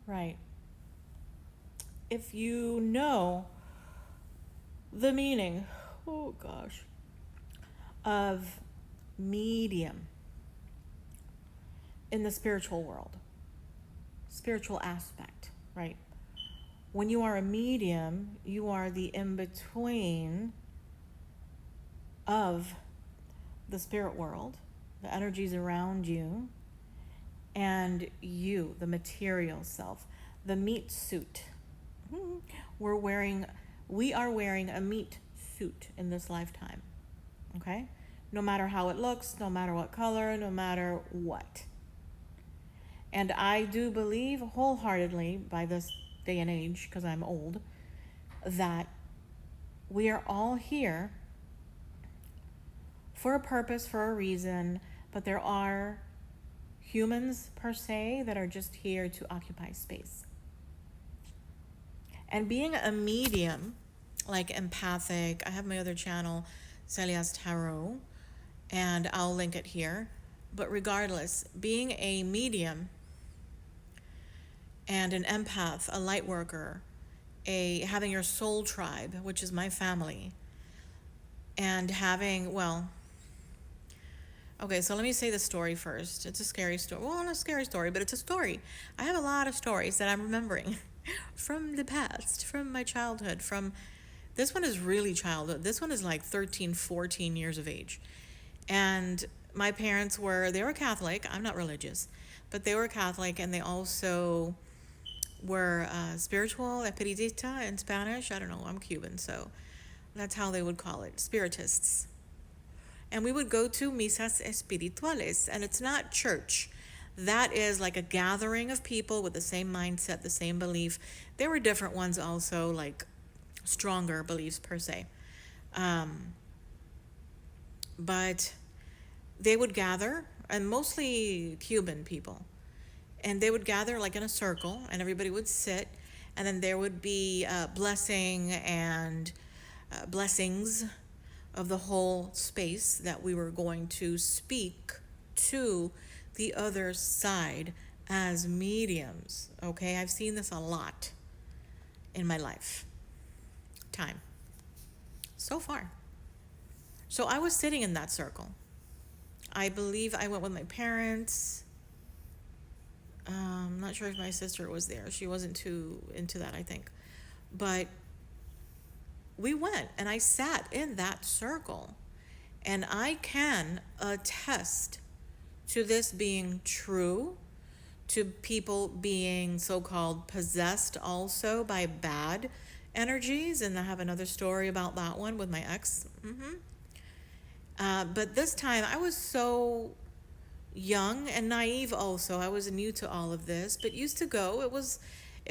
Right. If you know the meaning, oh gosh, of medium in the spiritual world, spiritual aspect, right? When you are a medium, you are the in between of the spirit world, the energies around you, and you, the material self, the meat suit. Hmm. We're wearing, we are wearing a meat suit in this lifetime, okay? No matter how it looks, no matter what color, no matter what. And I do believe wholeheartedly by this day and age, because I'm old, that we are all here for a purpose, for a reason, but there are humans per se that are just here to occupy space. And being a medium, like empathic, I have my other channel, Celia's Tarot, and I'll link it here. But regardless, being a medium and an empath, a light worker, a having your soul tribe, which is my family, and having, well, okay, so let me say the story first. It's a scary story. Well, not a scary story, but it's a story. I have a lot of stories that I'm remembering from the past, from my childhood, from this one is really childhood. This one is like 13, 14 years of age. And my parents were, they were Catholic. I'm not religious, but they were Catholic, and they also were spiritual, espiritista in Spanish. I don't know, I'm Cuban, so that's how they would call it, spiritists. And we would go to misas espirituales, and it's not church. That is like a gathering of people with the same mindset, the same belief. There were different ones also, like stronger beliefs per se. Um, but they would gather, and mostly Cuban people, and they would gather like in a circle, and everybody would sit, and then there would be blessing and blessings of the whole space that we were going to speak to the other side as mediums. Okay, I've seen this a lot in my life time so far. So I was sitting in that circle. I believe I went with my parents. I'm not sure if my sister was there. She wasn't too into that, I think. But we went, and I sat in that circle. And I can attest to this being true, to people being so called possessed also by bad energies. And I have another story about that one with my ex. But this time I was so young and naive also. I was new to all of this, but used to go. It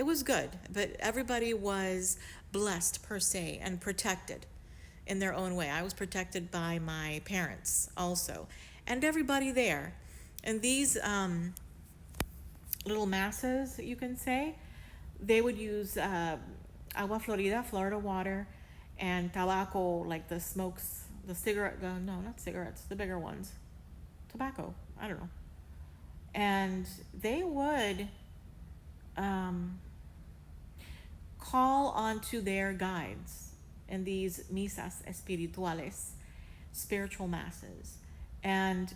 was good, but everybody was blessed per se and protected in their own way. I was protected by my parents also, and everybody there. And these little masses, you can say, they would use agua florida, Florida water, and tabaco, like the smokes, the cigarette, no, not cigarettes, the bigger ones, tobacco, I don't know. And they would um, call onto their guides in these misas espirituales, spiritual masses. And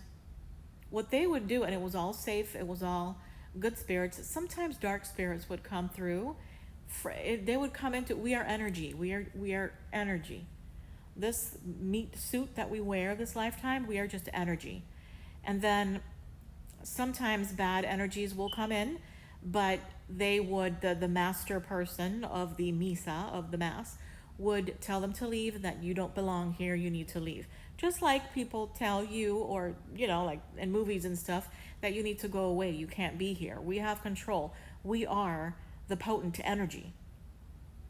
what they would do, and it was all safe, it was all good spirits. Sometimes dark spirits would come through. They would come into, we are energy. We are energy. This meat suit that we wear this lifetime, we are just energy. And then sometimes bad energies will come in, but they would, the master person of the misa, of the mass, would tell them to leave, that you don't belong here, you need to leave. Just like people tell you, or, like in movies and stuff, that you need to go away, you can't be here. We have control. We are the potent energy.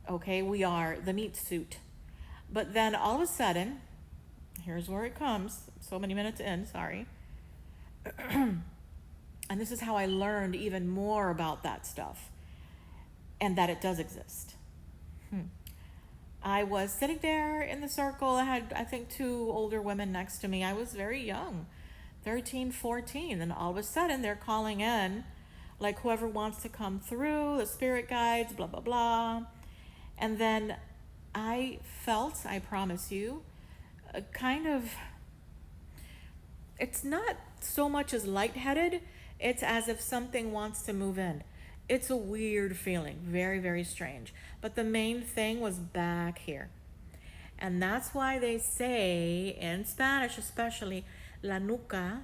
Okay, we are the meat suit. But then all of a sudden, here's where it comes. So many minutes in, sorry. And this is how I learned even more about that stuff and that it does exist. I was sitting there in the circle. I had, I think, two older women next to me. I was very young, 13, 14. And all of a sudden, they're calling in like whoever wants to come through, the spirit guides, blah, blah, blah. And then I felt, I promise you, a kind of, it's not so much as lightheaded, it's as if something wants to move in. It's a weird feeling, very, very strange. But the main thing was back here. And that's why they say, in Spanish especially, la nuca,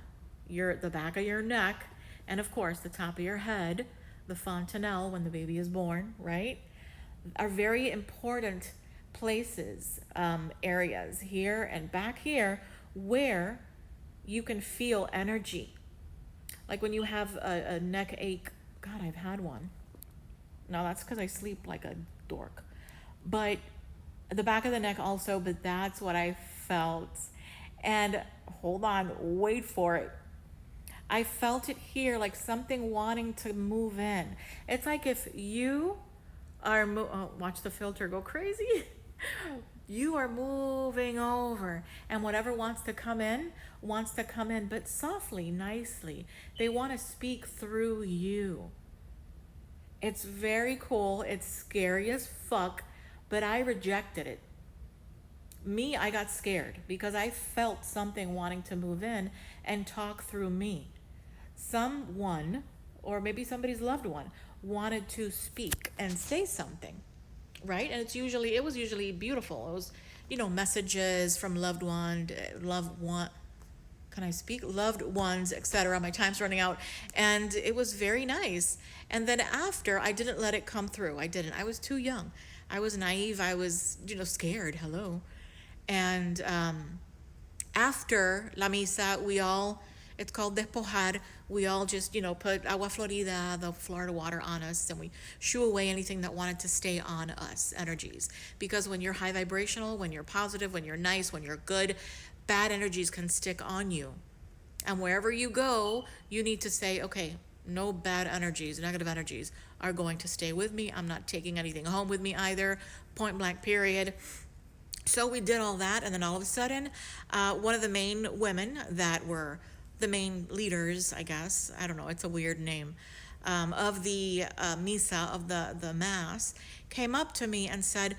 the back of your neck, and of course the top of your head, the fontanelle when the baby is born, right? Are very important places, areas here and back here where you can feel energy. Like when you have a neck ache, God, I've had one. No, that's because I sleep like a dork. But the back of the neck also, but that's what I felt. And hold on, wait for it. I felt it here, like something wanting to move in. It's like if you are, watch the filter go crazy. You are moving over, and whatever wants to come in, but softly, nicely. They want to speak through you. It's very cool. It's scary as fuck, but I rejected it. Me, I got scared because I felt something wanting to move in and talk through me. Someone, or maybe somebody's loved one, wanted to speak and say something, right? And it was usually beautiful. It was, messages from loved one, can I speak? Loved ones, etc. My time's running out. And it was very nice. And then after, I didn't let it come through. I didn't. I was too young. I was naive. I was, scared. Hello. And after La Misa, it's called despojar. We all just, put agua florida, the Florida water on us, and we shoo away anything that wanted to stay on us, energies. Because when you're high vibrational, when you're positive, when you're nice, when you're good, bad energies can stick on you. And wherever you go, you need to say, okay, no bad energies, negative energies are going to stay with me. I'm not taking anything home with me either. Point blank, period. So we did all that, and then all of a sudden, one of the main women that were the main leaders, I guess, I don't know, it's a weird name, of the misa, of the mass, came up to me and said,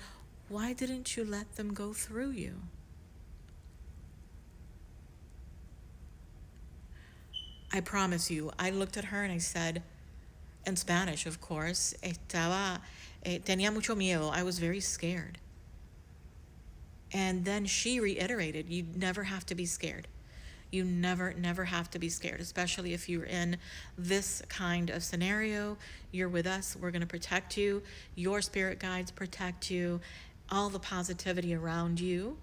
why didn't you let them go through you? I promise you, I looked at her and I said, in Spanish, of course, tenía mucho miedo. I was very scared. And then she reiterated, you never have to be scared. You never, never have to be scared, especially if you're in this kind of scenario. You're with us. We're going to protect you. Your spirit guides protect you. All the positivity around you.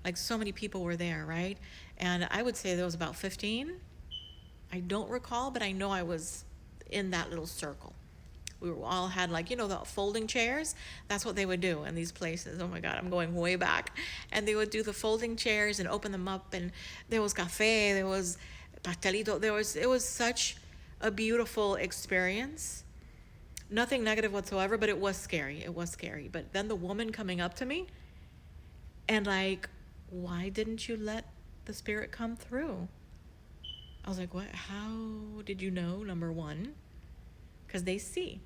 Like so many people were there, right? And I would say there was about 15. I don't recall, but I know I was in that little circle. We were all had the folding chairs. That's what they would do in these places. Oh my God, I'm going way back. And they would do the folding chairs and open them up, and there was cafe, there was pastelito, it was such a beautiful experience. Nothing negative whatsoever, but it was scary. It was scary. But then the woman coming up to me and why didn't you let the spirit come through? I was like, what? How did you know? Number one, because they see.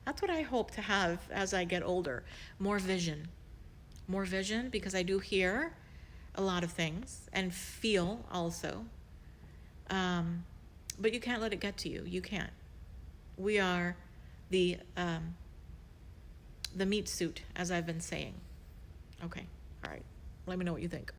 That's what I hope to have as I get older. More vision, because I do hear a lot of things and feel also. But you can't let it get to you. You can't. We are the meat suit, as I've been saying. Okay, all right. Let me know what you think.